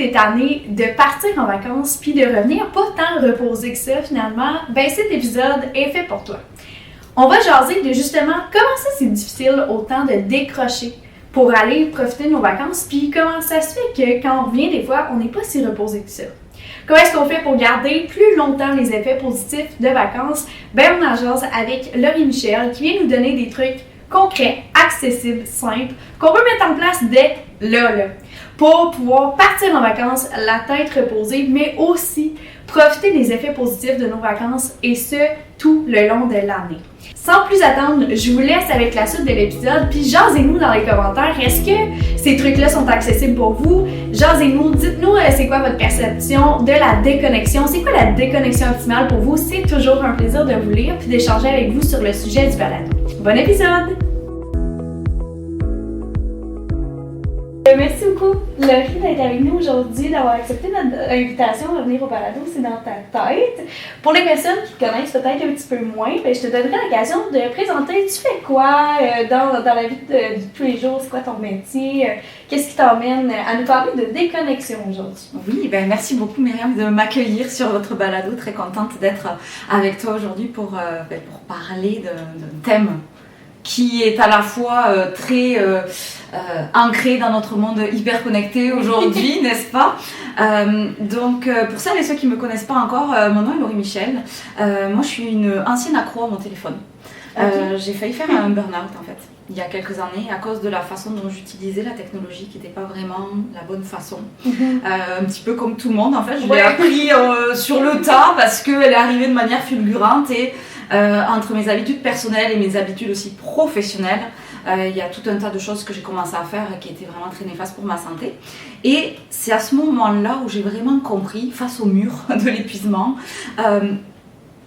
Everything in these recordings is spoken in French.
t'es tanné de partir en vacances puis de revenir pas tant reposer que ça finalement, ben cet épisode est fait pour toi. On va jaser de justement comment ça c'est difficile autant de décrocher pour aller profiter de nos vacances puis comment ça se fait que quand on revient des fois, on n'est pas si reposé que ça. Comment est-ce qu'on fait pour garder plus longtemps les effets positifs de vacances? Ben on en jase avec Laurie Michel qui vient nous donner des trucs concrets, accessibles, simples, qu'on peut mettre en place dès là, pour pouvoir partir en vacances la tête reposée, mais aussi profiter des effets positifs de nos vacances et ce, tout le long de l'année. Sans plus attendre, je vous laisse avec la suite de l'épisode, puis jasez-nous dans les commentaires, est-ce que ces trucs-là sont accessibles pour vous? Jasez-nous, dites-nous c'est quoi votre perception de la déconnexion, c'est quoi la déconnexion optimale pour vous? C'est toujours un plaisir de vous lire puis d'échanger avec vous sur le sujet du balado. Bon épisode! Merci beaucoup, Laurie, d'être avec nous aujourd'hui, d'avoir accepté notre invitation à venir au balado, c'est dans ta tête. Pour les personnes qui te connaissent peut-être un petit peu moins, ben, je te donnerai l'occasion de présenter, tu fais quoi dans la vie de tous les jours, c'est quoi ton métier, qu'est-ce qui t'emmène à nous parler de déconnexion aujourd'hui? Oui, ben merci beaucoup Myriam de m'accueillir sur votre balado, très contente d'être avec toi aujourd'hui pour parler d'un thème qui est à la fois très ancré dans notre monde hyper connecté aujourd'hui, n'est-ce pas? Donc, pour celles et ceux qui ne me connaissent pas encore, mon nom est Laurie Michel. Moi, je suis une ancienne accro à mon téléphone. Okay. J'ai failli faire un burn-out en fait, il y a quelques années, à cause de la façon dont j'utilisais la technologie qui n'était pas vraiment la bonne façon. Un petit peu comme tout le monde en fait, je l'ai appris sur le tas parce qu'elle est arrivée de manière fulgurante et entre mes habitudes personnelles et mes habitudes aussi professionnelles, il y a tout un tas de choses que j'ai commencé à faire qui étaient vraiment très néfastes pour ma santé. Et c'est à ce moment-là où j'ai vraiment compris, face au mur de l'épuisement,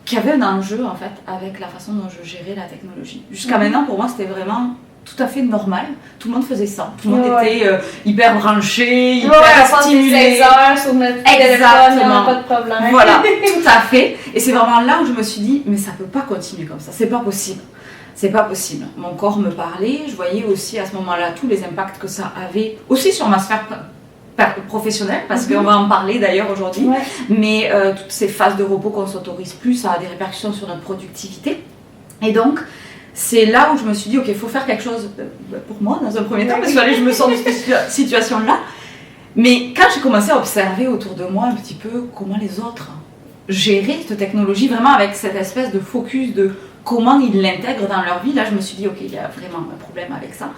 qu'il y avait un enjeu en fait avec la façon dont je gérais la technologie. Jusqu'à maintenant, pour moi, c'était vraiment tout à fait normal. Tout le monde faisait ça. Tout le monde était hyper branché, hyper stimulé. 16 heures sur notre téléphone, il n'y a pas de problème. Voilà, tout à fait. Et c'est vraiment là où je me suis dit, mais ça peut pas continuer comme ça. C'est pas possible. C'est pas possible. Mon corps me parlait. Je voyais aussi à ce moment-là tous les impacts que ça avait aussi sur ma sphère professionnelle, parce qu'on va en parler d'ailleurs aujourd'hui. Mais toutes ces phases de repos qu'on s'autorise plus, ça a des répercussions sur notre productivité. Et donc, c'est là où je me suis dit, ok, il faut faire quelque chose pour moi dans un premier temps, parce que je me sens dans cette situation-là. Mais quand j'ai commencé à observer autour de moi un petit peu comment les autres géraient cette technologie, vraiment avec cette espèce de focus de comment ils l'intègrent dans leur vie, là je me suis dit, ok, il y a vraiment un problème avec ça.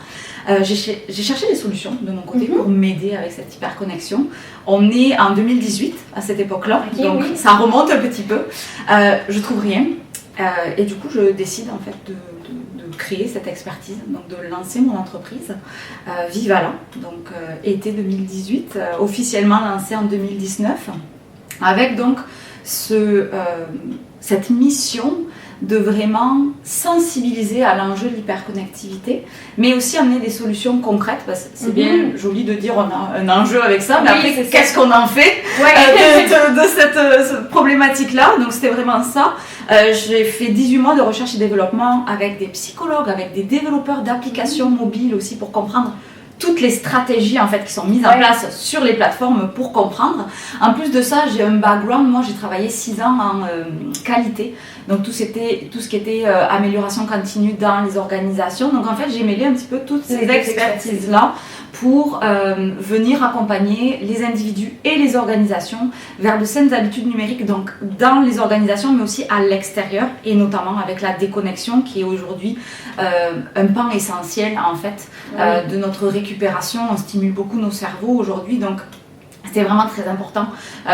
J'ai cherché des solutions de mon côté pour m'aider avec cette hyperconnexion. On est en 2018 à cette époque-là, donc ça remonte un petit peu. Je trouve rien. Et du coup, je décide en fait de créer cette expertise, donc de lancer mon entreprise Vivala, donc été 2018, officiellement lancée en 2019, avec donc cette mission de vraiment sensibiliser à l'enjeu de l'hyperconnectivité, mais aussi amener des solutions concrètes, parce que c'est bien joli de dire on a un enjeu avec ça, mais après qu'est-ce qu'on en fait de cette problématique-là. Donc c'était vraiment ça. J'ai fait 18 mois de recherche et développement avec des psychologues, avec des développeurs d'applications mobiles aussi pour comprendre toutes les stratégies en fait qui sont mises en place sur les plateformes pour comprendre. En plus de ça, j'ai un background, moi j'ai travaillé 6 ans en qualité, donc tout ce qui était amélioration continue dans les organisations. Donc en fait, j'ai mêlé un petit peu toutes ces expertises-là pour venir accompagner les individus et les organisations vers de saines habitudes numériques, donc dans les organisations mais aussi à l'extérieur, et notamment avec la déconnexion qui est aujourd'hui un pan essentiel en fait de notre récupération. On stimule beaucoup nos cerveaux aujourd'hui, donc c'était vraiment très important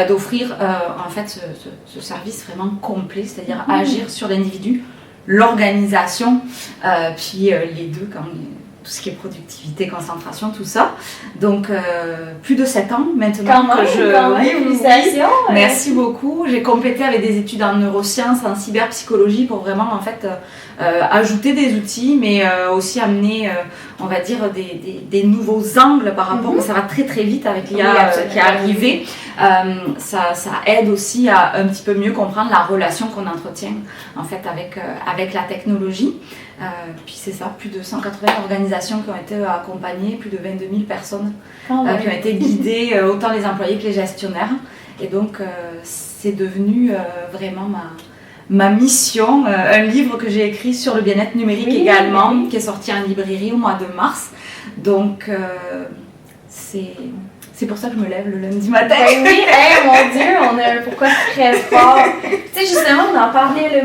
d'offrir en fait ce service vraiment complet, c'est-à-dire agir sur l'individu, l'organisation, puis les deux quand tout ce qui est productivité, concentration, tout ça. Donc, plus de 7 ans maintenant Merci beaucoup. J'ai complété avec des études en neurosciences, en cyberpsychologie pour vraiment, en fait, ajouter des outils, mais aussi amener, on va dire, des nouveaux angles par rapport, ça va très très vite avec l'IA qui est arrivée. Ça aide aussi à un petit peu mieux comprendre la relation qu'on entretient, en fait, avec la technologie. Puis c'est ça, plus de 180 organisations qui ont été accompagnées, plus de 22 000 personnes qui ont été guidées, autant les employés que les gestionnaires. Et donc c'est devenu vraiment ma mission, un livre que j'ai écrit sur le bien-être numérique également, qui est sorti en librairie au mois de mars. Donc c'est pour ça que je me lève le lundi matin. Oui, mon Dieu, on a un pourquoi très fort. Tu sais, justement, on en parlait,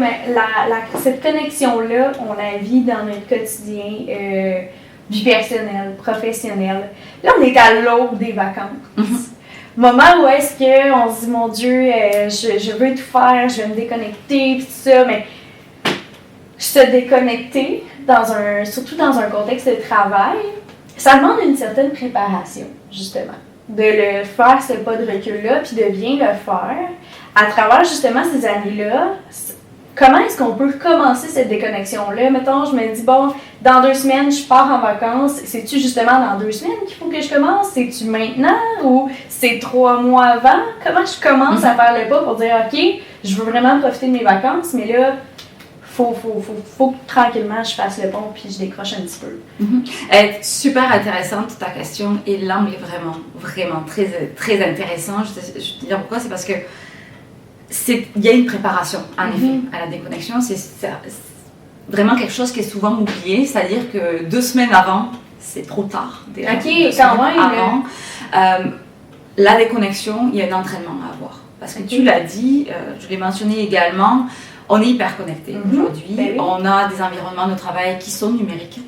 cette connexion-là, on la vit dans notre quotidien, vie personnelle, professionnelle. Là, on est à l'aube des vacances. Moment où est-ce qu'on se dit, mon Dieu, je veux tout faire, je vais me déconnecter, puis tout ça, mais se déconnecter, surtout dans un contexte de travail, ça demande une certaine préparation, justement. De le faire, ce pas de recul-là, puis de bien le faire. À travers, justement, ces années-là, comment est-ce qu'on peut commencer cette déconnexion-là? Mettons, je me dis, bon, dans 2 semaines, je pars en vacances. C'est-tu justement dans 2 semaines qu'il faut que je commence? C'est-tu maintenant ou c'est 3 mois avant? Comment je commence à faire le pas pour dire, OK, je veux vraiment profiter de mes vacances, mais là, faut que tranquillement je fasse le pont puis je décroche un petit peu. Super intéressante ta question et l'angle est vraiment très, très intéressant. Je vais te dire pourquoi, c'est parce que il y a une préparation en effet à la déconnexion. C'est vraiment quelque chose qui est souvent oublié, c'est-à-dire que 2 semaines avant, c'est trop tard. Déjà, OK, quand même. Avant, la déconnexion, il y a un entraînement à avoir. Parce que tu l'as dit, je l'ai mentionné également, on est hyper connecté aujourd'hui. Ben oui. On a des environnements de travail qui sont numériques,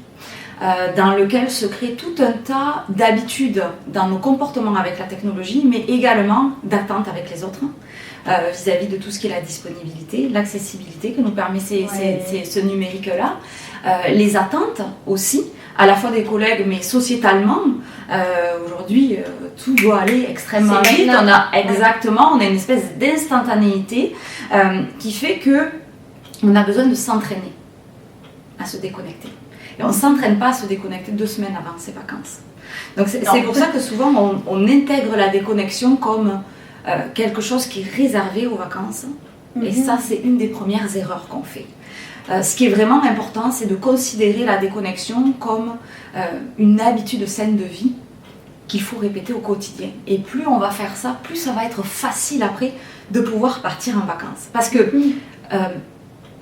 dans lequel se crée tout un tas d'habitudes dans nos comportements avec la technologie, mais également d'attentes avec les autres, vis-à-vis de tout ce qui est la disponibilité, l'accessibilité que nous permet ce numérique-là, les attentes aussi, à la fois des collègues, mais sociétalement. Aujourd'hui, tout doit aller extrêmement vite. On a une espèce d'instantanéité qui fait que on a besoin de s'entraîner à se déconnecter. Et on ne s'entraîne pas à se déconnecter 2 semaines avant ses vacances. Donc c'est pour ça que souvent on intègre la déconnexion comme quelque chose qui est réservé aux vacances. Et ça, c'est une des premières erreurs qu'on fait. Ce qui est vraiment important, c'est de considérer la déconnexion comme une habitude saine de vie qu'il faut répéter au quotidien. Et plus on va faire ça, plus ça va être facile après de pouvoir partir en vacances. Parce que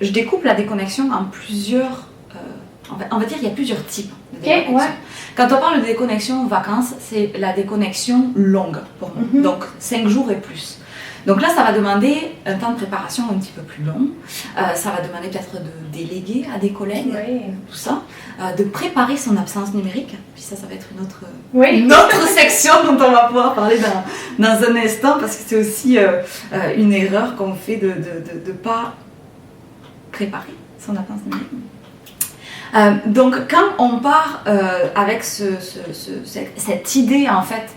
je découpe la déconnexion en plusieurs... on va dire qu'il y a plusieurs types de déconnexion. Quand on parle de déconnexion aux vacances, c'est la déconnexion longue pour moi. Donc 5 jours et plus. Donc là, ça va demander un temps de préparation un petit peu plus long. Ça va demander peut-être de déléguer à des collègues, tout ça. De préparer son absence numérique. Puis ça va être une autre section dont on va pouvoir parler dans un instant, parce que c'est aussi une erreur qu'on fait de ne pas préparer son absence numérique. Donc quand on part avec cette idée en fait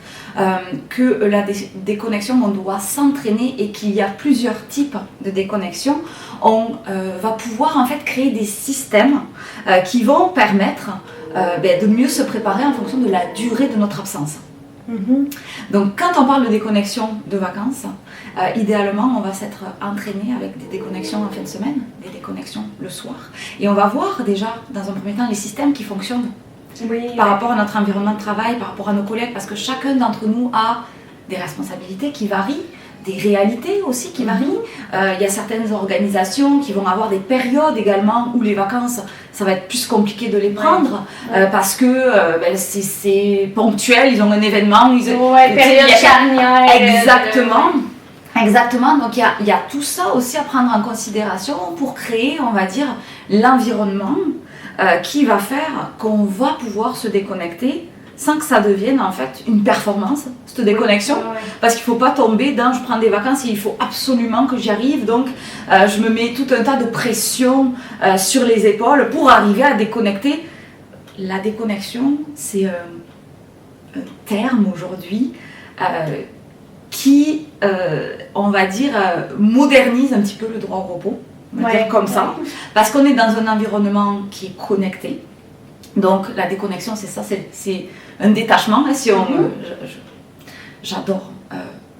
que la déconnexion, on doit s'entraîner et qu'il y a plusieurs types de déconnexion, on va pouvoir en fait créer des systèmes qui vont permettre de mieux se préparer en fonction de la durée de notre absence. Donc quand on parle de déconnexion de vacances, idéalement on va s'être entraîné avec des déconnexions en fin de semaine, des déconnexions le soir, et on va voir déjà dans un premier temps les systèmes qui fonctionnent par rapport à notre environnement de travail, par rapport à nos collègues, parce que chacun d'entre nous a des responsabilités qui varient, des réalités aussi qui varient. Il y a certaines organisations qui vont avoir des périodes également où les vacances, ça va être plus compliqué de les prendre parce que c'est ponctuel, ils ont un événement. Période charnière. Exactement. Donc il y a tout ça aussi à prendre en considération pour créer, on va dire, l'environnement qui va faire qu'on va pouvoir se déconnecter sans que ça devienne en fait une performance, cette déconnexion, parce qu'il ne faut pas tomber dans je prends des vacances et il faut absolument que j'y arrive, donc je me mets tout un tas de pression sur les épaules pour arriver à déconnecter. La déconnexion, c'est un terme aujourd'hui qui, on va dire, modernise un petit peu le droit au repos, on va dire comme ça, parce qu'on est dans un environnement qui est connecté. Donc la déconnexion, c'est ça, c'est un détachement. Hein, si on, j'adore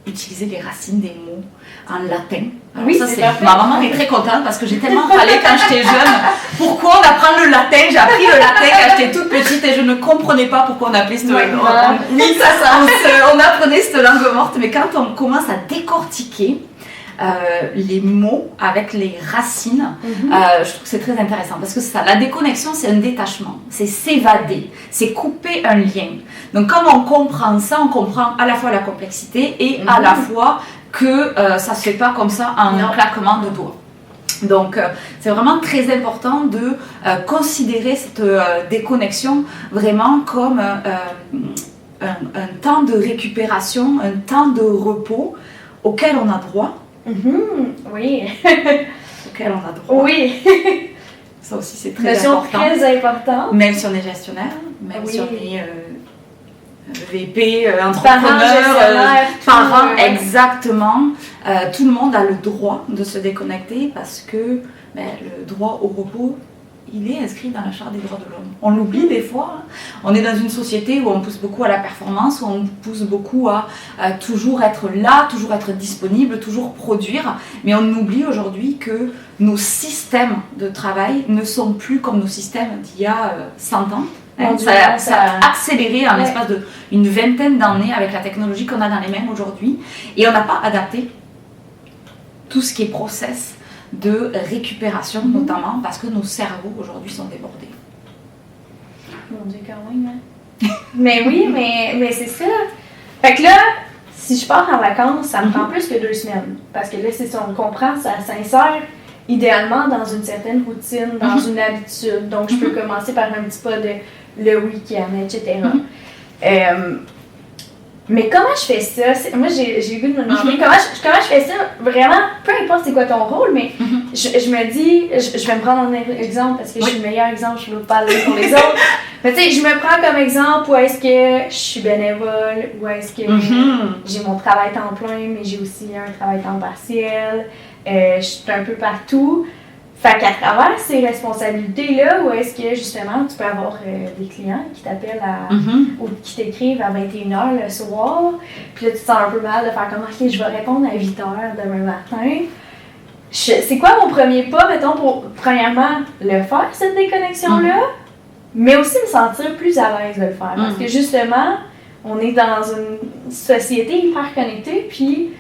utiliser les racines des mots en latin. Alors oui, ça, c'est parfait. Ma maman est très contente parce que j'ai tellement râlé quand j'étais jeune. Pourquoi on apprend le latin? J'ai appris le latin quand j'étais toute petite et je ne comprenais pas pourquoi on appelait cette langue morte. Oui, on apprenait cette langue morte, mais quand on commence à décortiquer les mots avec les racines, je trouve que c'est très intéressant parce que ça, la déconnexion, c'est un détachement, c'est s'évader, c'est couper un lien. Donc quand on comprend ça, on comprend à la fois la complexité et à la fois que ça se fait pas comme ça en un claquement de doigts. Donc c'est vraiment très important de considérer cette déconnexion vraiment comme un temps de récupération, un temps de repos auquel on a droit. Oui. Auquel on a droit. Oui. Ça aussi c'est très important. Très important. Même si on est gestionnaire, même si on est VP, Parents, entrepreneur, parents, exactement. Tout le monde a le droit de se déconnecter parce que le droit au repos, il est inscrit dans la Charte des droits de l'homme. On l'oublie des fois. On est dans une société où on pousse beaucoup à la performance, où on pousse beaucoup à toujours être là, toujours être disponible, toujours produire. Mais on oublie aujourd'hui que nos systèmes de travail ne sont plus comme nos systèmes d'il y a 100 ans. Ça a accéléré en l'espace d'une vingtaine d'années avec la technologie qu'on a dans les mains aujourd'hui. Et on n'a pas adapté tout ce qui est process de récupération, notamment parce que nos cerveaux aujourd'hui sont débordés. Mon Dieu, quand même. Mais oui, mais c'est ça. Fait que là, si je pars en vacances, ça me prend plus que 2 semaines. Parce que là, c'est ça, on comprend, ça s'insère idéalement dans une certaine routine, dans une habitude. Donc, je peux commencer par un petit pas de le week-end, etc. Mais comment je fais ça? Moi, j'ai eu goût de me demander comment je fais ça, vraiment, peu importe c'est quoi ton rôle, mais je me dis, je vais me prendre un exemple parce que je suis le meilleur exemple, je ne veux pas aller pour les autres. Mais tu sais, je me prends comme exemple où est-ce que je suis bénévole, où est-ce que j'ai mon travail temps plein, mais j'ai aussi un travail temps partiel, je suis un peu partout. Fait qu'à travers ces responsabilités-là, où est-ce que justement tu peux avoir des clients qui t'appellent ou qui t'écrivent à 21h le soir, puis là tu te sens un peu mal de faire comme ok, je vais répondre à 8h demain matin. C'est quoi mon premier pas, mettons, pour premièrement le faire, cette déconnexion-là, mais aussi me sentir plus à l'aise de le faire. Parce que justement, on est dans une société hyper connectée, puis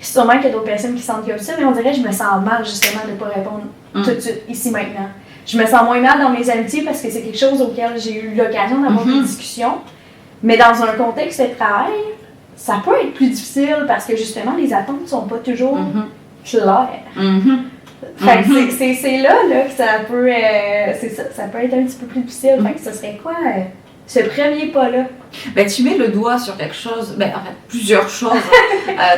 sûrement qu'il y a d'autres personnes qui se sentent comme ça, mais on dirait que je me sens mal justement de ne pas répondre tout de suite, ici, maintenant. Je me sens moins mal dans mes amitiés parce que c'est quelque chose auquel j'ai eu l'occasion d'avoir des discussions. Mais dans un contexte de travail, ça peut être plus difficile parce que justement, les attentes ne sont pas toujours claires. Fait que c'est là que ça peut, ça peut être un petit peu plus difficile. Fait que ce serait quoi ce premier pas-là? Tu mets le doigt sur quelque chose, en fait plusieurs choses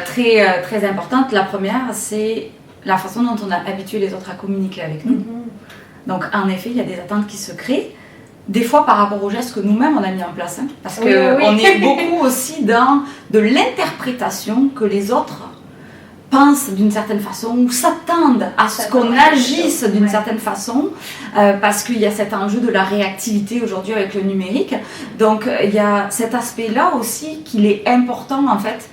très, très importantes. La première, c'est la façon dont on a habitué les autres à communiquer avec nous. Donc en effet, il y a des attentes qui se créent, des fois par rapport aux gestes que nous-mêmes on a mis en place. Parce qu'on est beaucoup aussi dans de l'interprétation que les autres pensent d'une certaine façon ou s'attendent à ce qu'on agisse d'une certaine façon parce qu'il y a cet enjeu de la réactivité aujourd'hui avec le numérique. Donc il y a cet aspect-là aussi qu'il est important en fait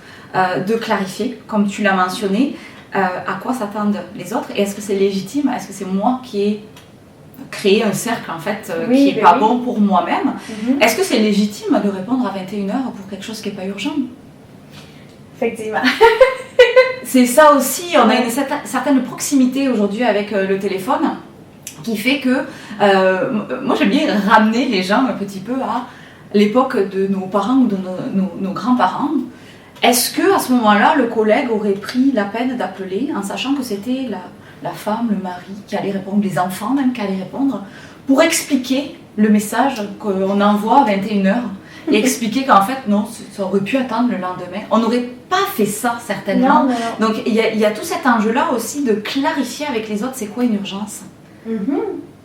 de clarifier, comme tu l'as mentionné, à quoi s'attendent les autres et est-ce que c'est légitime, est-ce que c'est moi qui ai créé un cercle en fait qui n'est pas bon pour moi-même. Est-ce que c'est légitime de répondre à 21h pour quelque chose qui n'est pas urgent? Effectivement. C'est ça aussi, on a une certaine proximité aujourd'hui avec le téléphone qui fait que moi j'aime bien ramener les gens un petit peu à l'époque de nos parents ou de nos grands-parents. Est-ce que à ce moment-là, le collègue aurait pris la peine d'appeler en sachant que c'était la femme, le mari qui allait répondre, les enfants même qui allaient répondre, pour expliquer le message qu'on envoie à 21h et expliquer qu'en fait, non, ça aurait pu attendre le lendemain. On n'aurait pas fait ça, certainement. Non. Donc, il y a tout cet enjeu-là aussi de clarifier avec les autres c'est quoi une urgence.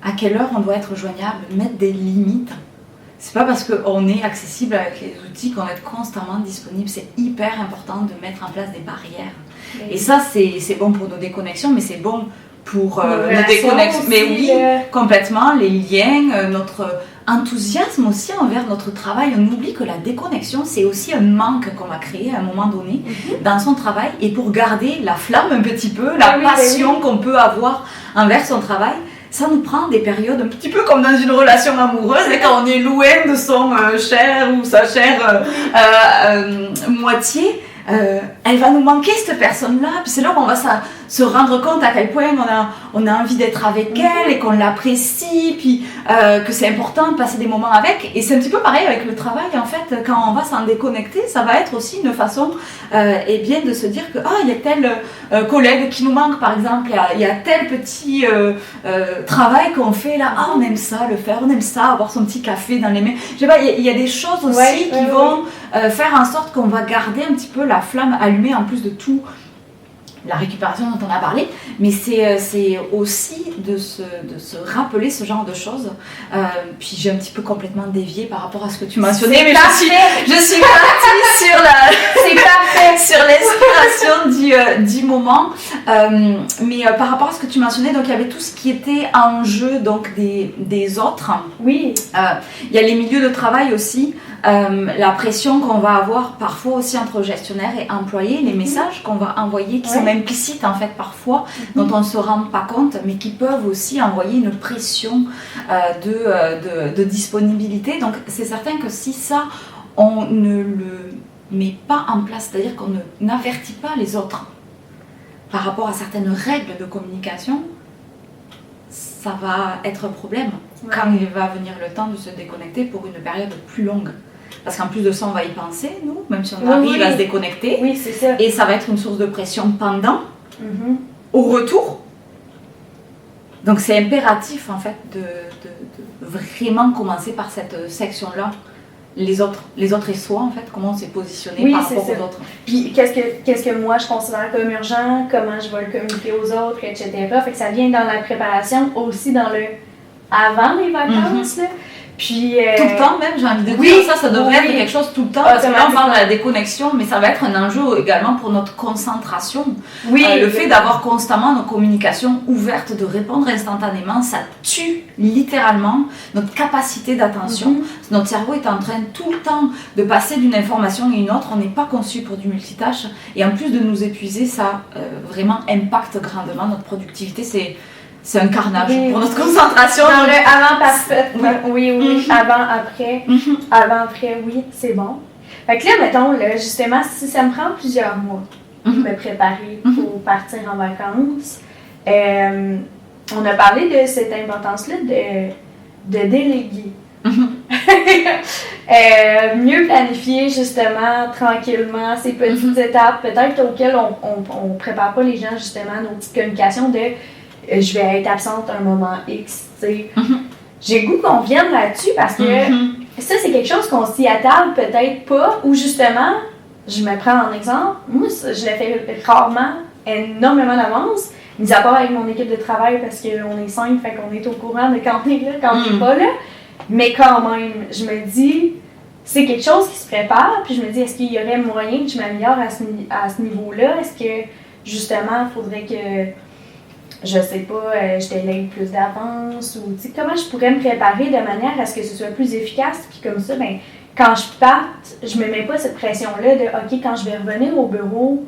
À quelle heure on doit être joignable, mettre des limites. C'est pas parce qu'on est accessible avec les outils qu'on va être constamment disponible. C'est hyper important de mettre en place des barrières. Et ça, c'est bon pour nos déconnexions, mais c'est bon pour nos déconnexions. Mais oui, complètement, les liens, notre enthousiasme aussi envers notre travail. On oublie que la déconnexion, c'est aussi un manque qu'on va créer à un moment donné dans son travail. Et pour garder la flamme un petit peu, la passion qu'on peut avoir envers son travail, ça nous prend des périodes un petit peu comme dans une relation amoureuse, et quand on est loin de son cher ou sa chère moitié, elle va nous manquer cette personne-là, puis c'est là qu'on va se rendre compte à quel point on a envie d'être avec elle et qu'on l'apprécie, puis que c'est important de passer des moments avec. Et c'est un petit peu pareil avec le travail en fait, quand on va s'en déconnecter, ça va être aussi une façon bien de se dire que il y a tel collègue qui nous manque par exemple, il y a tel petit travail qu'on fait là, on aime ça le faire, on aime ça avoir son petit café dans les mains. Je sais pas, il y a des choses aussi qui vont faire en sorte qu'on va garder un petit peu la flamme allumée, en plus de tout la récupération dont on a parlé, mais c'est aussi de se rappeler ce genre de choses. Puis j'ai un petit peu complètement dévié par rapport à ce que tu mentionnais, mais je suis partie sur l'inspiration du moment. Mais par rapport à ce que tu mentionnais, donc il y avait tout ce qui était en jeu, donc des autres. Oui. Il y a les milieux de travail aussi. La pression qu'on va avoir parfois aussi entre gestionnaire et employé, les messages qu'on va envoyer qui sont implicites en fait parfois, dont on ne se rend pas compte, mais qui peuvent aussi envoyer une pression de disponibilité. Donc c'est certain que si ça, on ne le met pas en place, c'est-à-dire qu'on n'avertit pas les autres par rapport à certaines règles de communication, ça va être un problème quand il va venir le temps de se déconnecter pour une période plus longue. Parce qu'en plus de ça, on va y penser, nous, même si on arrive à se déconnecter. Oui, c'est ça. Et ça va être une source de pression pendant, au retour. Donc c'est impératif, en fait, de vraiment commencer par cette section-là. Les autres et soi, en fait, comment on s'est positionné par rapport aux autres. Puis qu'est-ce que moi je considère comme urgent, comment je vais le communiquer aux autres, etc. Fait que ça vient dans la préparation, aussi dans le avant les vacances, là. Puis, tout le temps même, j'ai envie de dire, ça devrait être quelque chose tout le temps, parce que là on parle de la déconnexion, mais ça va être un enjeu également pour notre concentration. Le fait d'avoir constamment nos communications ouvertes, de répondre instantanément, ça tue littéralement notre capacité d'attention. Notre cerveau est en train tout le temps de passer d'une information à une autre, on n'est pas conçu pour du multitâche, et en plus de nous épuiser, ça vraiment impacte grandement notre productivité. C'est un carnage pour notre concentration. Dans le avant parfait. Oui. Avant, après. Avant, après, oui, c'est bon. Fait que là, mettons, là, justement, si ça me prend plusieurs mois de me préparer pour partir en vacances, on a parlé de cette importance-là de déléguer. Mieux planifier justement tranquillement ces petites étapes, peut-être auxquelles on prépare pas les gens justement nos petites communications de je vais être absente un moment X, tu sais. J'ai le goût qu'on vienne là-dessus parce que ça, c'est quelque chose qu'on s'y attable peut-être pas, ou justement, je me prends en exemple, moi, je le fais rarement, énormément d'avance, mis à part avec mon équipe de travail parce qu'on est 5, fait qu'on est au courant de quand on est là, quand on n'est pas là. Mais quand même, je me dis, c'est quelque chose qui se prépare, puis je me dis, est-ce qu'il y aurait moyen que je m'améliore à ce niveau-là? Est-ce que, justement, il faudrait que je sais pas, je délègue plus d'avance, ou comment je pourrais me préparer de manière à ce que ce soit plus efficace, puis comme ça, ben, quand je parte, je me mets pas cette pression-là de OK, quand je vais revenir au bureau,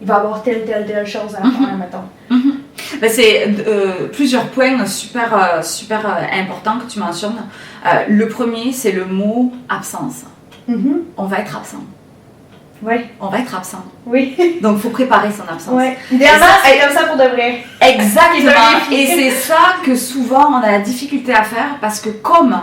il va y avoir telle chose à faire, mettons. Ben c'est plusieurs points super importants que tu mentionnes. Le premier, c'est le mot absence. On va être absent. Oui. On va être absent. Oui. Donc, il faut préparer son absence. Oui. Idéalement, c'est comme ça pour de vrai. Exactement. Et c'est ça que souvent, on a la difficulté à faire parce que comme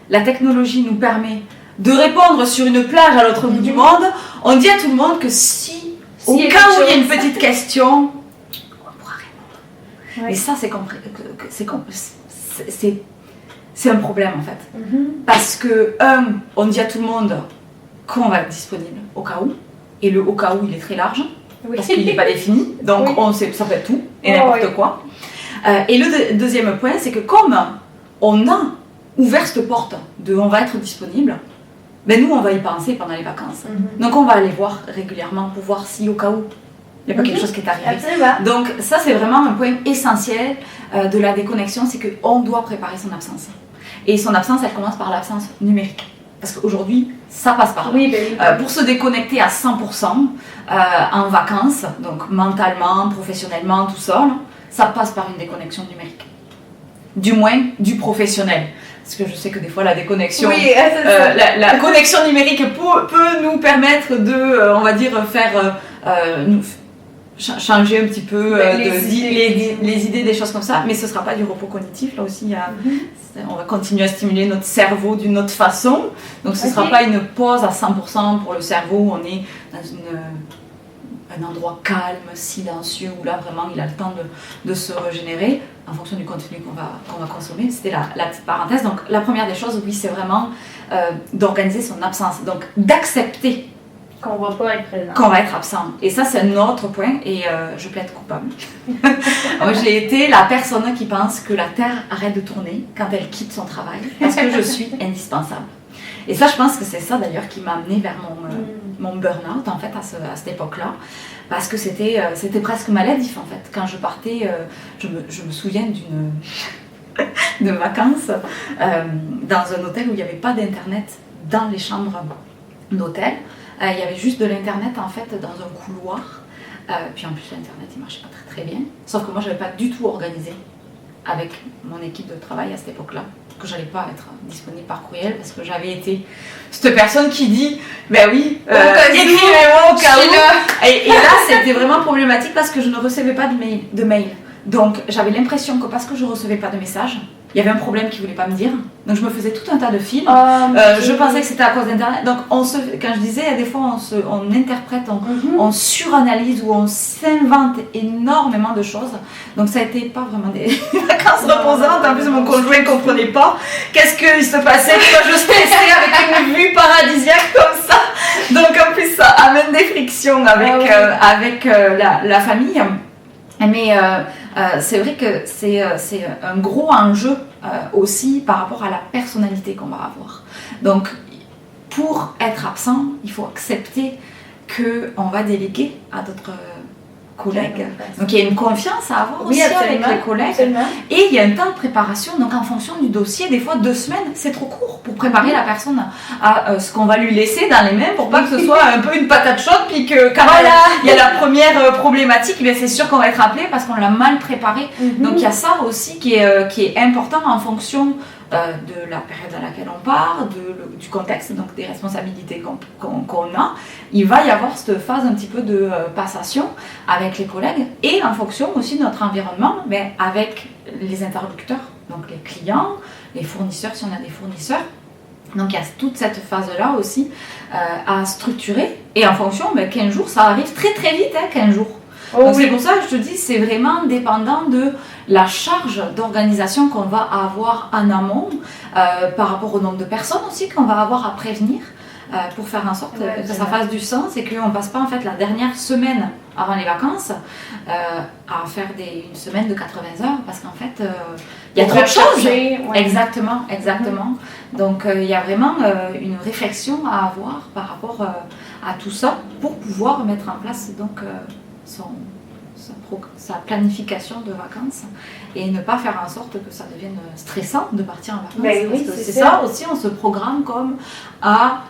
la technologie nous permet de répondre sur une plage à l'autre bout du monde, on dit à tout le monde que si au cas où il y a une petite question, on pourra répondre. Et ça, c'est un problème en fait. Parce que, on dit à tout le monde qu'on va être disponible au cas où, et le au cas où il est très large, parce qu'il n'est pas défini, donc ça peut être tout et n'importe quoi. Et le deuxième point, c'est que comme on a ouvert cette porte de on va être disponible, ben nous on va y penser pendant les vacances. Donc on va aller voir régulièrement pour voir si au cas où il n'y a pas quelque chose qui est arrivé. Absolument. Donc ça c'est vraiment un point essentiel de la déconnexion, c'est qu'on doit préparer son absence. Et son absence, elle commence par l'absence numérique. Parce qu'aujourd'hui, ça passe par là. Oui, pour se déconnecter à 100% en vacances, donc mentalement, professionnellement, tout ça, là, ça passe par une déconnexion numérique. Du moins, du professionnel. Parce que je sais que des fois, la déconnexion, la connexion numérique peut nous permettre de, on va dire, faire... changer un petit peu les idées, des choses comme ça, mais ce ne sera pas du repos cognitif. Là aussi, on va continuer à stimuler notre cerveau d'une autre façon. Donc, ce ne sera pas une pause à 100% pour le cerveau où on est dans un endroit calme, silencieux, où là, vraiment, il a le temps de se régénérer en fonction du contenu qu'on va consommer. C'était la petite parenthèse. Donc, la première des choses, oui, c'est vraiment d'organiser son absence. Donc, d'accepter qu'on va pas être présent. Qu'on va être absent. Et ça, c'est un autre point, et je plaide coupable. Moi, j'ai été la personne qui pense que la Terre arrête de tourner quand elle quitte son travail, parce que je suis indispensable. Et ça, je pense que c'est ça, d'ailleurs, qui m'a amenée vers mon burn-out, en fait, à cette époque-là, parce que c'était presque maladif, en fait. Quand je partais, je me souviens de vacances dans un hôtel où il n'y avait pas d'Internet dans les chambres d'hôtel. Il y avait juste de l'internet en fait dans un couloir, puis en plus l'internet il marchait pas très très bien, sauf que moi j'avais pas du tout organisé avec mon équipe de travail à cette époque-là, que j'allais pas être disponible par courriel parce que j'avais été cette personne qui dit ben oui, écrivez-moi au cas où. Et là c'était vraiment problématique parce que je ne recevais pas de mail. Donc j'avais l'impression que parce que je recevais pas de messages, il y avait un problème qu'ils ne voulaient pas me dire. Donc je me faisais tout un tas de films. Je pensais que c'était à cause d'Internet. Donc quand je disais, des fois on interprète, on suranalyse ou on s'invente énormément de choses. Donc ça a été pas vraiment des vacances reposantes. En plus mon conjoint ne comprenait pas qu'est-ce qu'il se passait. Je stressais avec une vue paradisiaque comme ça. Donc en plus ça amène des frictions avec la famille. Mais c'est vrai que c'est un gros enjeu aussi par rapport à la personnalité qu'on va avoir. Donc, pour être absent, il faut accepter qu'on va déléguer à d'autres collègues. Donc, il y a une confiance à avoir aussi avec les collègues. Absolument. Et il y a un temps de préparation. Donc, en fonction du dossier, des fois 2 semaines, c'est trop court pour préparer la personne à ce qu'on va lui laisser dans les mains pour pas que ce soit un peu une patate chaude. Puis que quand il y a la première problématique, bien, c'est sûr qu'on va être appelé parce qu'on l'a mal préparé. Donc, il y a ça aussi qui est important en fonction de la période à laquelle on part, du contexte, donc des responsabilités qu'on a. Il va y avoir cette phase un petit peu de passation avec les collègues et en fonction aussi de notre environnement, mais avec les interlocuteurs, donc les clients, les fournisseurs si on a des fournisseurs. Donc il y a toute cette phase-là aussi à structurer et en fonction, 15 jours, ça arrive très très vite, 15 jours. Donc c'est pour ça que je te dis, c'est vraiment dépendant de la charge d'organisation qu'on va avoir en amont par rapport au nombre de personnes aussi qu'on va avoir à prévenir pour faire en sorte que ça fasse du sens et qu'on ne passe pas en fait la dernière semaine avant les vacances à faire une semaine de 80 heures parce qu'en fait il y a trop de choses. Exactement. Donc il y a vraiment une réflexion à avoir par rapport à tout ça pour pouvoir mettre en place donc sa planification de vacances et ne pas faire en sorte que ça devienne stressant de partir en vacances. Parce que c'est ça aussi, on se programme comme à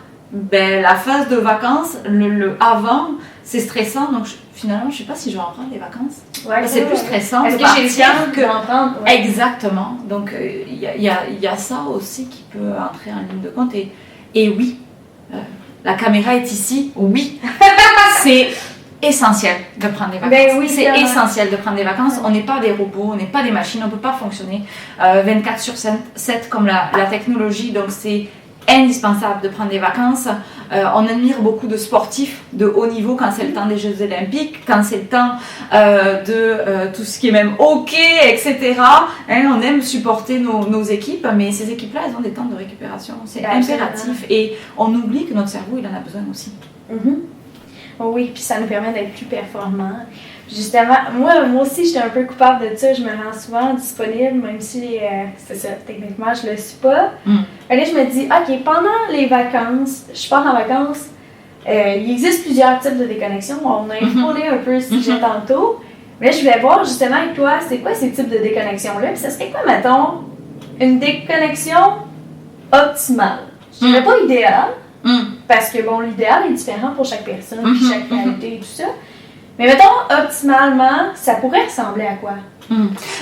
la phase de vacances, le avant, c'est stressant, donc finalement je ne sais pas si je vais en prendre des vacances. C'est plus stressant de partir que d'en prendre. Exactement, donc il y a ça aussi qui peut entrer en ligne de compte et oui, la caméra est ici, oui, c'est essentiel de prendre des vacances. C'est essentiel de prendre des vacances. On n'est pas des robots, on n'est pas des machines, on ne peut pas fonctionner 24/7 comme la technologie. Donc c'est indispensable de prendre des vacances. On admire beaucoup de sportifs de haut niveau quand c'est le temps des Jeux Olympiques, quand c'est le temps de tout ce qui est même hockey, etc. On aime supporter nos équipes, mais ces équipes-là, elles ont des temps de récupération. C'est impératif et on oublie que notre cerveau, il en a besoin aussi. Oui, puis ça nous permet d'être plus performants. Justement, moi aussi, j'étais un peu coupable de ça. Je me rends souvent disponible, même si, c'est ça, techniquement, je le suis pas. Et là, je me dis, OK, pendant les vacances, je pars en vacances, il existe plusieurs types de déconnexion. On a exploré un peu le sujet tantôt. Mais là, je voulais voir justement avec toi, c'est quoi ces types de déconnexion-là? Puis ça serait quoi, mettons, une déconnexion optimale. Je dirais pas idéale, parce que bon, l'idéal est différent pour chaque personne, puis chaque réalité et tout ça. Mais mettons, optimalement, ça pourrait ressembler à quoi?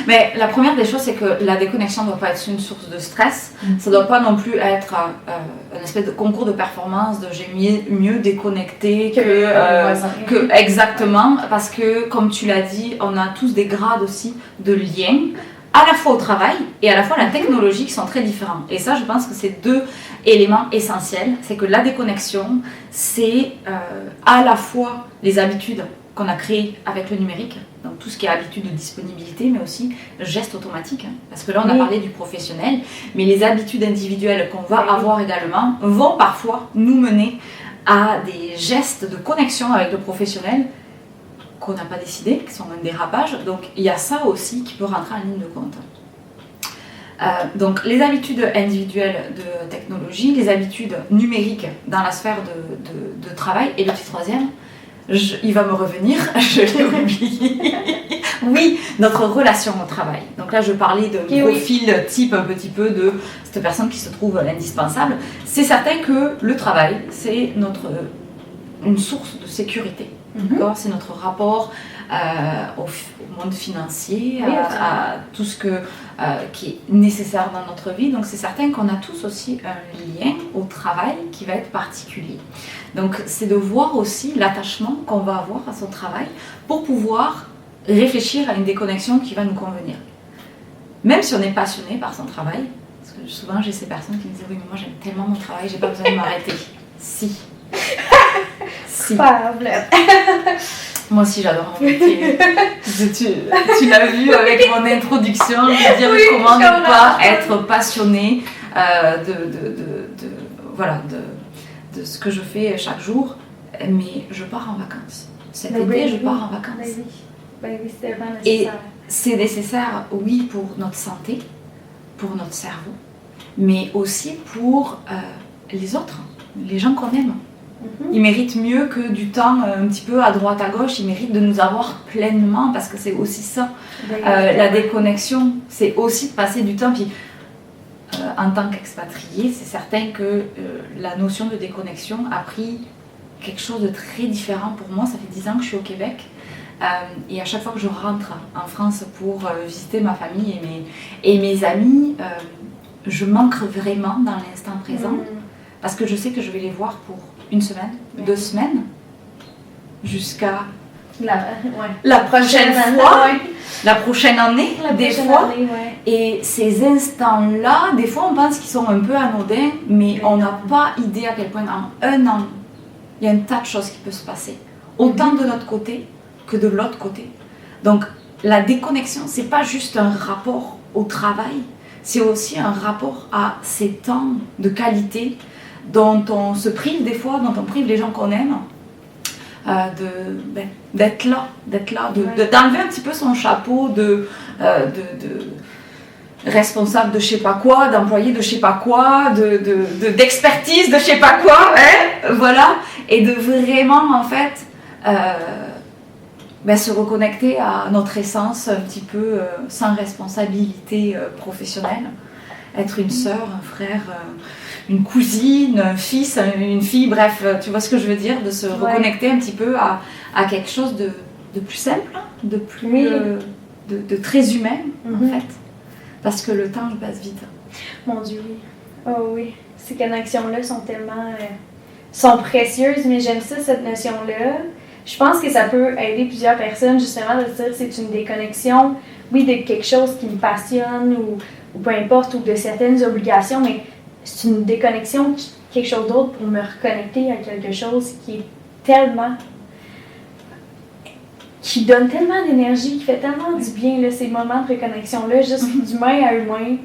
Mais la première des choses, c'est que la déconnexion ne doit pas être une source de stress. Ça ne doit pas non plus être un espèce de concours de performance de j'ai mieux déconnecté que exactement. Parce que, comme tu l'as dit, on a tous des grades aussi de liens, à la fois au travail et à la fois à la technologie qui sont très différents. Et ça, je pense que c'est deux éléments essentiels. C'est que la déconnexion, c'est à la fois les habitudes qu'on a créées avec le numérique, donc tout ce qui est habitude de disponibilité, mais aussi gestes automatiques, parce que là on a parlé du professionnel, mais les habitudes individuelles qu'on va avoir également vont parfois nous mener à des gestes de connexion avec le professionnel qu'on n'a pas décidé, qui sont un dérapage, donc il y a ça aussi qui peut rentrer en ligne de compte. Donc les habitudes individuelles de technologie, les habitudes numériques dans la sphère de travail, et le petit troisième, il va me revenir, je l'ai oublié. Oui, notre relation au travail. Donc là, je parlais de profil type un petit peu de cette personne qui se trouve indispensable. C'est certain que le travail, c'est une source de sécurité. D'accord, c'est notre rapport au monde financier, à tout ce qui est nécessaire dans notre vie. Donc c'est certain qu'on a tous aussi un lien au travail qui va être particulier. Donc c'est de voir aussi l'attachement qu'on va avoir à son travail pour pouvoir réfléchir à une déconnexion qui va nous convenir. Même si on est passionné par son travail, parce que souvent j'ai ces personnes qui me disent « Oui, mais moi j'aime tellement mon travail, j'ai pas besoin de m'arrêter. » Si. Si. Moi aussi j'adore mon métier. Tu l'as vu avec mon introduction, de dire comment ne pas être passionné de ce que je fais chaque jour. Mais je pars en vacances. Cet été, je pars en vacances. Oui, c'est vraiment nécessaire. Et c'est nécessaire, oui, pour notre santé, pour notre cerveau, mais aussi pour les autres, les gens qu'on aime. Ils méritent mieux que du temps un petit peu à droite à gauche, ils méritent de nous avoir pleinement, parce que c'est aussi ça, la déconnexion, c'est aussi de passer du temps. Puis, en tant qu'expatrié, c'est certain que la notion de déconnexion a pris quelque chose de très différent pour moi. Ça fait 10 ans que je suis au Québec, et à chaque fois que je rentre en France pour visiter ma famille et mes amis, je manque vraiment dans l'instant présent, parce que je sais que je vais les voir pour 1 semaine, 2 semaines, jusqu'à la prochaine fois, la prochaine année, des fois. Et ces instants-là, des fois on pense qu'ils sont un peu anodins, mais on n'a pas idée à quel point en 1 an, il y a un tas de choses qui peuvent se passer, autant de notre côté que de l'autre côté. Donc la déconnexion, c'est pas juste un rapport au travail, c'est aussi un rapport à ces temps de qualité dont on se prive des fois, dont on prive les gens qu'on aime, d'être là, d'enlever un petit peu son chapeau de responsable de je sais pas quoi, d'employé de je sais pas quoi, d'expertise de je sais pas quoi, voilà, et de vraiment en fait se reconnecter à notre essence un petit peu sans responsabilité professionnelle, être une sœur, un frère, une cousine, un fils, une fille, bref, tu vois ce que je veux dire, de se reconnecter un petit peu à quelque chose de plus simple, de plus de très humain en fait, parce que le temps il passe vite. Mon Dieu, oui. Oh oui, ces connexions-là sont tellement sont précieuses, mais j'aime ça, cette notion-là. Je pense que ça peut aider plusieurs personnes justement de dire c'est une déconnexion, oui, de quelque chose qui me passionne ou peu importe, ou de certaines obligations, mais c'est une déconnexion, quelque chose d'autre pour me reconnecter à quelque chose qui donne tellement d'énergie, qui fait tellement du bien, là, ces moments de reconnexion-là, juste d'humain à humain.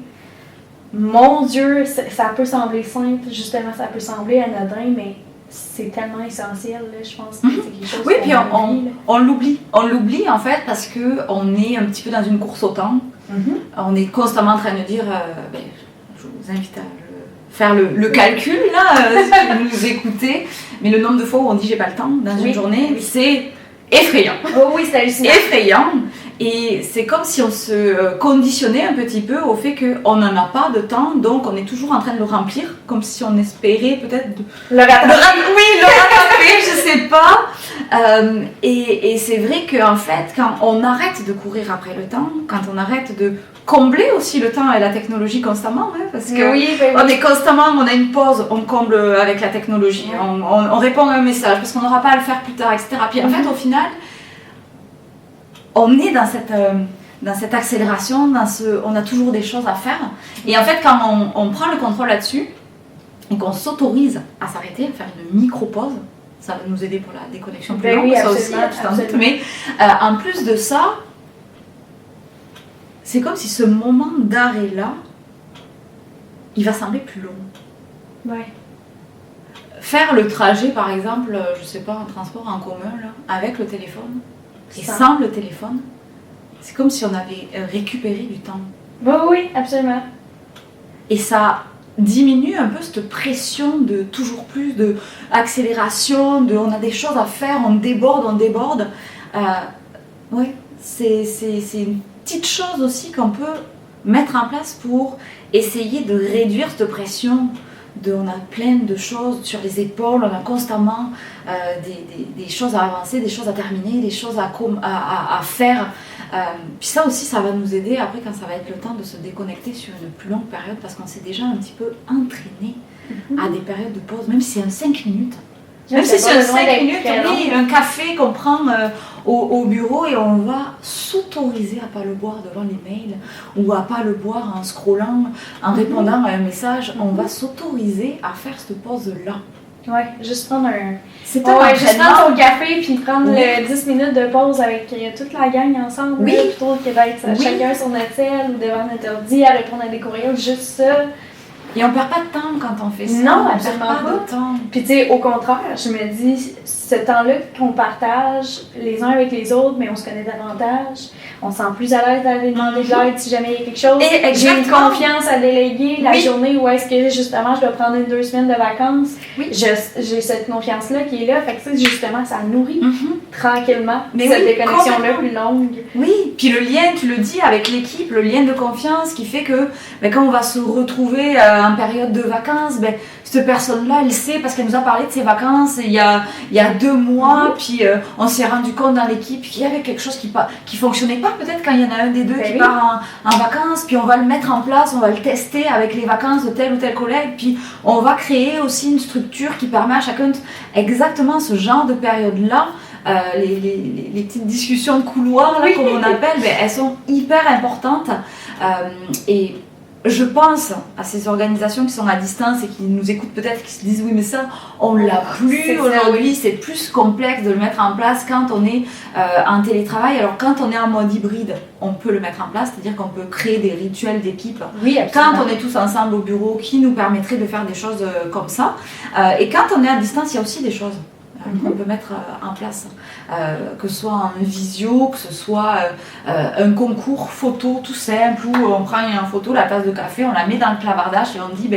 Mon Dieu, ça peut sembler simple, justement, ça peut sembler anodin, mais c'est tellement essentiel, là, je pense que c'est quelque chose. Oui, puis on l'oublie en fait, parce qu'on est un petit peu dans une course au temps. On est constamment en train de dire, je vous invite à faire le calcul, là, si vous nous écoutez, mais le nombre de fois où on dit j'ai pas le temps dans une journée, c'est effrayant. Oh oui, c'est hallucinant. Effrayant. Et c'est comme si on se conditionnait un petit peu au fait qu'on n'en a pas de temps, donc on est toujours en train de le remplir, comme si on espérait peut-être le rattraper. Oui, le rattraper, je sais pas. Et c'est vrai qu'en fait, quand on arrête de courir après le temps, quand on arrête de combler aussi le temps et la technologie constamment, hein, parce que on est constamment, on a une pause, on comble avec la technologie, on répond à un message parce qu'on n'aura pas à le faire plus tard, etc. Puis en fait, au final, on est dans cette accélération, on a toujours des choses à faire. Et en fait, quand on prend le contrôle là-dessus et qu'on s'autorise à s'arrêter, à faire une micro-pause, ça va nous aider pour la déconnexion plus longue, ça aussi, tu t'en doutes. Mais en plus de ça, c'est comme si ce moment d'arrêt-là, il va sembler plus long. Ouais. Faire le trajet, par exemple, je sais pas, en transport en commun, là, avec le téléphone, et sans le téléphone, c'est comme si on avait récupéré du temps. Oui, absolument. Et ça diminue un peu cette pression de toujours plus, de accélération, de on a des choses à faire, on déborde. Ouais, c'est une petite chose aussi qu'on peut mettre en place pour essayer de réduire cette pression. On a plein de choses sur les épaules, on a constamment des choses à avancer, des choses à terminer, des choses à faire. Puis ça aussi, ça va nous aider après quand ça va être le temps de se déconnecter sur une plus longue période parce qu'on s'est déjà un petit peu entraîné à des périodes de pause, même si c'est un 5 minutes. Même si c'est un 5 minutes, on met un café qu'on prend au bureau et on va s'autoriser à ne pas le boire devant les mails ou à ne pas le boire en scrollant, en répondant à un message. On va s'autoriser à faire cette pause-là. Ouais, juste prendre un... C'est un juste prendre ton café puis prendre 10 minutes de pause avec toute la gang ensemble. Oui. Là, plutôt que d'être chacun sur notre selle ou devant notre ordi à répondre à des courriels, juste ça. Et on perd pas de temps quand on fait ça. Non, absolument pas. De temps. Puis tu sais, au contraire, je me dis, ce temps-là qu'on partage les uns avec les autres, mais on se connaît davantage, on se sent plus à l'aise d'aller demander de l'aide si jamais il y a quelque chose. J'ai une confiance à déléguer la journée où est-ce que justement je dois prendre 2 semaines de vacances. Oui. J'ai cette confiance-là qui est là, fait que justement ça nourrit tranquillement cette déconnexion-là plus longue. Oui, puis le lien, tu le dis, avec l'équipe, le lien de confiance qui fait que quand on va se retrouver en période de vacances, cette personne-là, elle sait parce qu'elle nous a parlé de ses vacances il y a 2 mois, puis on s'est rendu compte dans l'équipe qu'il y avait quelque chose qui fonctionnait pas peut-être quand il y en a un des deux qui part en vacances, puis on va le mettre en place, on va le tester avec les vacances de tel ou tel collègue, puis on va créer aussi une structure qui permet à chacun exactement ce genre de période-là. Les petites discussions de couloir, là, comme on appelle, elles sont hyper importantes. Et je pense à ces organisations qui sont à distance et qui nous écoutent peut-être, qui se disent oui mais ça on l'a plus aujourd'hui, c'est plus complexe de le mettre en place quand on est en télétravail. Alors quand on est en mode hybride, on peut le mettre en place, c'est-à-dire qu'on peut créer des rituels d'équipe quand on est tous ensemble au bureau qui nous permettraient de faire des choses comme ça. Et quand on est à distance, il y a aussi des choses qu'on peut mettre en place, que ce soit en visio, que ce soit un concours photo tout simple où on prend une photo, la tasse de café, on la met dans le clavardage et on dit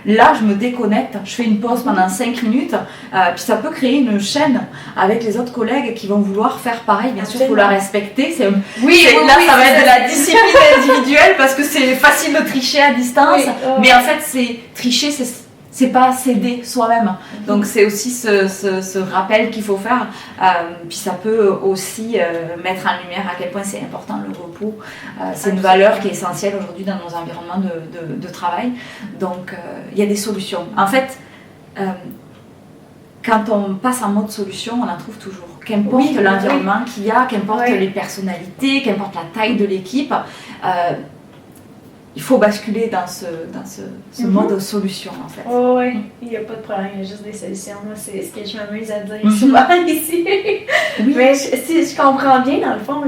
là je me déconnecte, je fais une pause pendant 5 minutes, puis ça peut créer une chaîne avec les autres collègues qui vont vouloir faire pareil. Bien sûr, il faut la respecter. Ça va être de la discipline individuelle parce que c'est facile de tricher à distance, mais en fait c'est tricher, c'est pas céder soi-même. Donc c'est aussi ce rappel qu'il faut faire. Puis ça peut aussi mettre en lumière à quel point c'est important le repos. C'est une valeur qui est essentielle aujourd'hui dans nos environnements de travail. Donc il y a des solutions. En fait, quand on passe en mode solution, on en trouve toujours. Qu'importe l'environnement qu'il y a, qu'importe les personnalités, qu'importe la taille de l'équipe, il faut basculer dans ce mode solution en fait. Oh, oui, il n'y a pas de problème, il y a juste des solutions. Moi, c'est ce que je m'amuse à dire souvent ici. Mais si je comprends bien, dans le fond,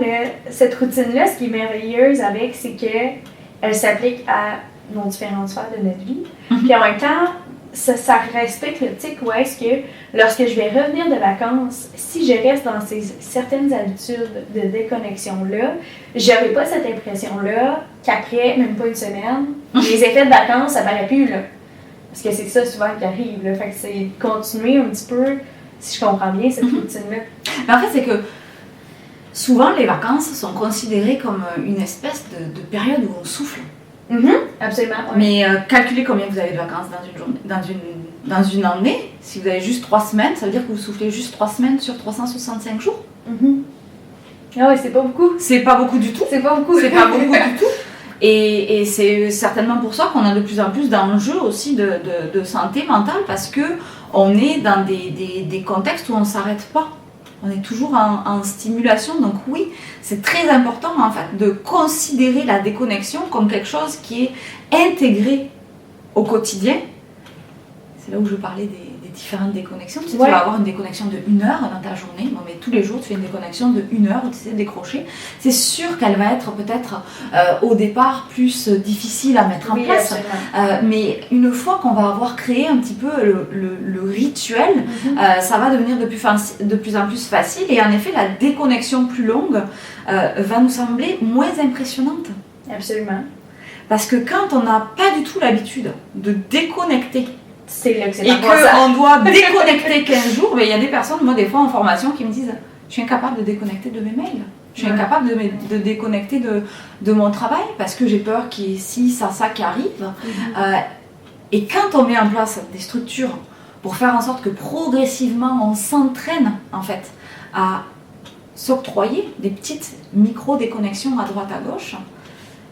cette routine-là, ce qui est merveilleuse avec, c'est qu'elle s'applique à nos différentes sphères de notre vie. Puis en même temps, ça respecte le tic où est-ce que lorsque je vais revenir de vacances, si je reste dans ces certaines habitudes de déconnexion-là, j'aurai pas cette impression-là qu'après même pas une semaine, les effets de vacances, ça paraît plus là. Parce que c'est ça souvent qui arrive. Là. Fait que c'est continuer un petit peu, si je comprends bien, cette routine-là. Mais en fait, c'est que souvent les vacances sont considérées comme une espèce de période où on souffle. Absolument. Ouais. Mais calculez combien vous avez de vacances dans une année. Si vous avez juste 3 semaines, ça veut dire que vous soufflez juste 3 semaines sur 365 jours. Ah ouais, c'est pas beaucoup. C'est pas beaucoup du tout. C'est pas beaucoup. C'est pas beaucoup du tout. Et c'est certainement pour ça qu'on a de plus en plus d'enjeux aussi de santé mentale, parce que on est dans des contextes où on ne s'arrête pas. On est toujours en stimulation. Donc oui, c'est très important en fait de considérer la déconnexion comme quelque chose qui est intégré au quotidien. C'est là où je parlais des différentes déconnexions. Tu sais, tu vas avoir une déconnexion de 1 heure dans ta journée, bon, mais tous les jours tu fais une déconnexion de 1 heure où tu essaies de décrocher. C'est sûr qu'elle va être peut-être au départ plus difficile à mettre en place, mais une fois qu'on va avoir créé un petit peu le rituel, ça va devenir de plus en plus facile, et en effet la déconnexion plus longue va nous sembler moins impressionnante. Absolument. Parce que quand on n'a pas du tout l'habitude de déconnecter, c'est là que c'est et qu'on doit déconnecter 15 jours, mais il y a des personnes, moi des fois en formation, qui me disent je suis incapable de déconnecter de mes mails, je suis incapable de déconnecter de mon travail parce que j'ai peur qu'il y ait ci, ça qui arrive. Et quand on met en place des structures pour faire en sorte que progressivement on s'entraîne en fait à s'octroyer des petites micro-déconnexions à droite à gauche,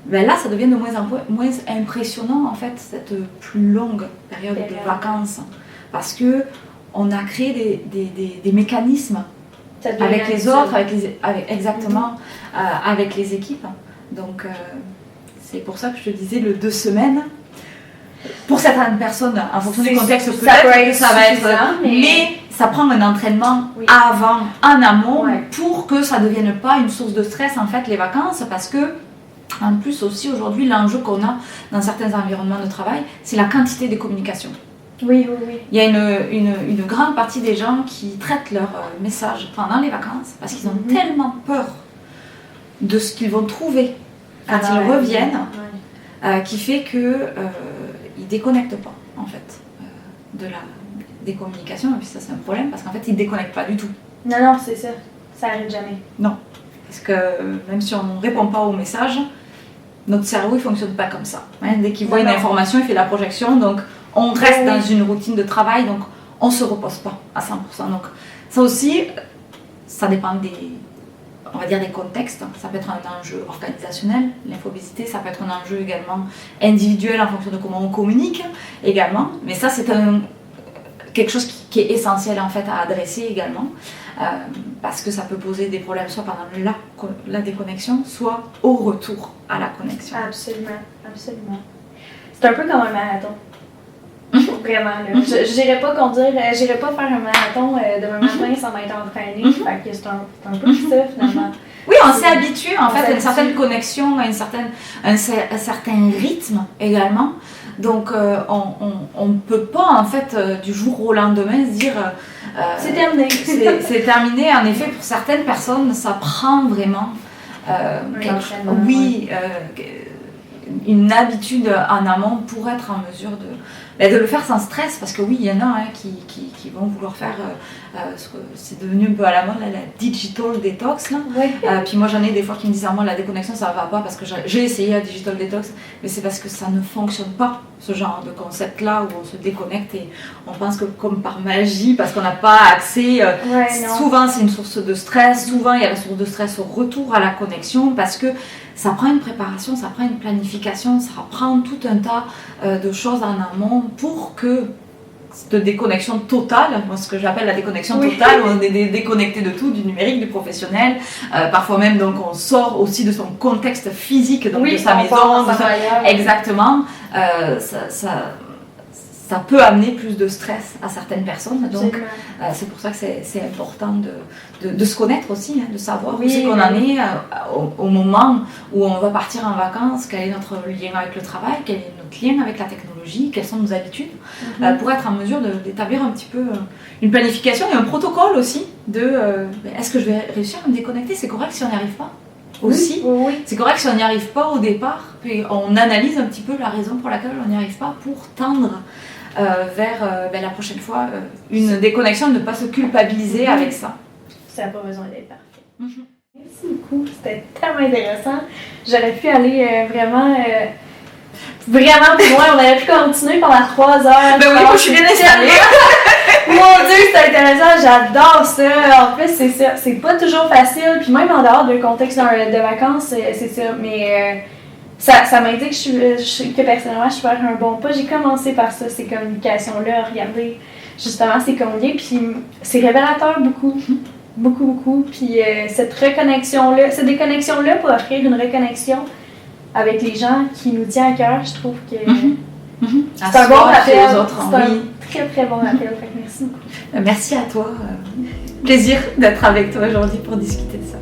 ben là, ça devient de moins en moins impressionnant, en fait, cette plus longue période de vacances. Parce que on a créé des mécanismes avec les autres, avec les équipes. Donc, c'est pour ça que je te disais le 2 semaines. Pour certaines personnes, en fonction du contexte, peut-être que ça va être... Mais ça prend un entraînement avant, en amont, pour que ça ne devienne pas une source de stress, en fait, les vacances, parce que en plus aussi aujourd'hui, l'enjeu qu'on a dans certains environnements de travail, c'est la quantité des communications. Oui. Il y a une grande partie des gens qui traitent leurs messages pendant les vacances parce qu'ils ont tellement peur de ce qu'ils vont trouver quand ils reviennent, qui fait qu'ils ne déconnectent pas en fait des communications. Et puis ça, c'est un problème parce qu'en fait, ils ne déconnectent pas du tout. Non, c'est ça. Ça n'arrive jamais. Non. Parce que même si on ne répond pas aux messages, notre cerveau ne fonctionne pas comme ça. Dès qu'il voit une information, il fait la projection, donc on reste dans une routine de travail, donc on ne se repose pas à 100%. Donc ça aussi, ça dépend des contextes. Ça peut être un enjeu organisationnel, l'infobésité, ça peut être un enjeu également individuel en fonction de comment on communique également. Mais ça, c'est quelque chose qui est essentiel en fait à adresser également. Parce que ça peut poser des problèmes soit pendant la déconnexion, soit au retour à la connexion. Absolument. C'est un peu comme un marathon. Vraiment. J'irais pas faire un marathon demain matin sans m'être entraînée. Fait que c'est un peu ça finalement. Oui, on s'est habitué en fait à une certaine connexion, à un certain rythme également. Donc on ne peut pas en fait du jour au lendemain se dire c'est terminé. C'est terminé. En effet, pour certaines personnes, ça prend vraiment une habitude en amont pour être en mesure de le faire sans stress, parce que oui, il y en a qui vont vouloir faire, c'est devenu un peu à la mode, la digital detox. Là. Puis moi j'en ai des fois qui me disent moi la déconnexion ça va pas, parce que j'ai essayé la digital detox, mais c'est parce que ça ne fonctionne pas, ce genre de concept là où on se déconnecte et on pense que comme par magie, parce qu'on n'a pas accès, souvent c'est une source de stress, souvent il y a la source de stress au retour à la connexion, parce que ça prend une préparation, ça prend une planification, ça prend tout un tas de choses en amont pour que cette déconnexion totale, moi ce que j'appelle la déconnexion totale, où on est déconnecté de tout, du numérique, du professionnel, parfois même donc on sort aussi de son contexte physique, donc de sa maison, exactement, ça peut amener plus de stress à certaines personnes, donc c'est pour ça que c'est important de se connaître aussi, de savoir où c'est qu'on en est au moment où on va partir en vacances, quel est notre lien avec le travail, quel est notre lien avec la technologie, quelles sont nos habitudes, pour être en mesure d'établir un petit peu une planification et un protocole aussi est-ce que je vais réussir à me déconnecter, c'est correct si on n'y arrive pas aussi. C'est correct si on n'y arrive pas au départ, puis on analyse un petit peu la raison pour laquelle on n'y arrive pas pour tendre vers la prochaine fois une déconnexion, ne pas se culpabiliser avec ça. Ça n'a pas besoin d'être parfait. Merci. beaucoup. C'était tellement intéressant. J'aurais pu aller vraiment plus loin. On aurait pu continuer pendant 3 heures. Ben oui, moi je suis bien installée. Mon Dieu, c'est intéressant, j'adore ça. En plus, c'est ça. C'est pas toujours facile. Puis même en dehors d'un contexte de vacances, c'est ça. Mais ça m'a été que personnellement, je suis faire un bon pas. J'ai commencé par ça, ces communications-là, regarder justement ces combien. Puis c'est révélateur beaucoup. Beaucoup. Puis cette reconnexion-là, cette déconnexion-là pour offrir une reconnexion avec les gens qui nous tient à cœur, je trouve que c'est un bon rappel. C'est un très bon rappel. Fait que merci beaucoup. Merci à toi. Plaisir d'être avec toi aujourd'hui pour discuter de ça.